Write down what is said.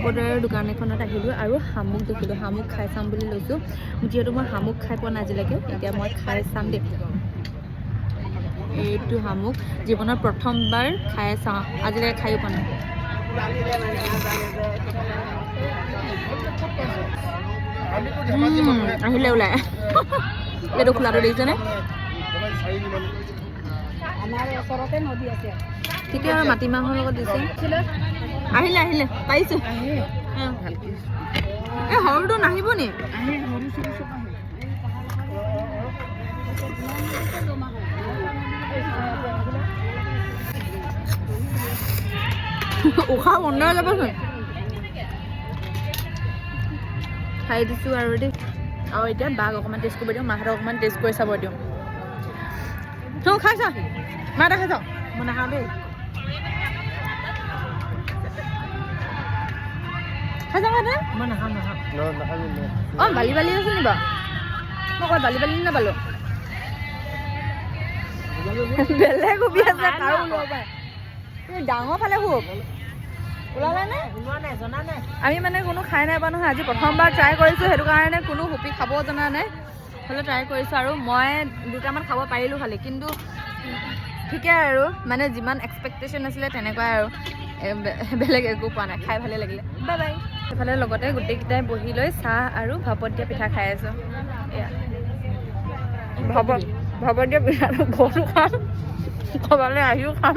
সম্প্ৰদায়ৰ দোকান এখনত আহিলোঁ আৰু শামুক দেখিলোঁ। শামুক খাই চাম বুলি লৈছোঁ, যিহেতু মই শামুক খাই পোৱা নাই আজিলৈকে। এতিয়া মই খাই চাম দেই। এইটো শামুক জীৱনৰ প্ৰথমবাৰ খাই চাওঁ, আজিলৈকে খায়ো পোৱা নাই। আহিলে ওলাই এইটো খোলাটো দেখিছেনে? তেতিয়া আৰু মাটিমাহৰ লগত দিছে। আহিলে আহিলে পাৰিছে। এই সৰুটো নাহিব নি? উশাহ বন্ধ হৈ যাবচোন। খাই দিছোঁ আৰু দেই। আৰু এতিয়া বাঘ অকণমান টেষ্ট কৰিব দিওঁ, মাহঁতক অকণমান টেষ্ট কৰি চাব দিওঁ। তই খাইছা? মা এটা খাইছ? মই নাখাওঁ দেই। খাইছা মানে? মই নাখাওঁ নাখাওঁ। অঁ বালি বালি আছে নি বাৰু? মই ক'ত বালি বালি নাপালোঁ। বেলেগ সুবি আছে, কাৰো ওলাব পাৰে। ডাঙৰ ফালে খুব ওলালে নে? আমি মানে কোনো খাই নাই পোৱা নহয়, আজি প্ৰথমবাৰ ট্ৰাই কৰিছোঁ, সেইটো কাৰণে কোনো সুপি খাব জনা নাই। হ'লেও ট্ৰাই কৰিছোঁ আৰু মই দুটামান খাব পাৰিলোঁ খালি, কিন্তু ঠিকে আৰু মানে যিমান এক্সপেক্টেশ্যন আছিলে তেনেকুৱাই আৰু বেলেগ একো পোৱা নাই। খাই ভালেই লাগিলে। Bye bye. সেইফালে লগতে গোটেইকেইটাই বহি লৈ চাহ আৰু ভাপত দিয়া পিঠা খাই আছোঁ। এয়া ভাপত দিয়া পিঠাটো ঘৰতো খাম, ক'ৰবালৈ আহিও খাম।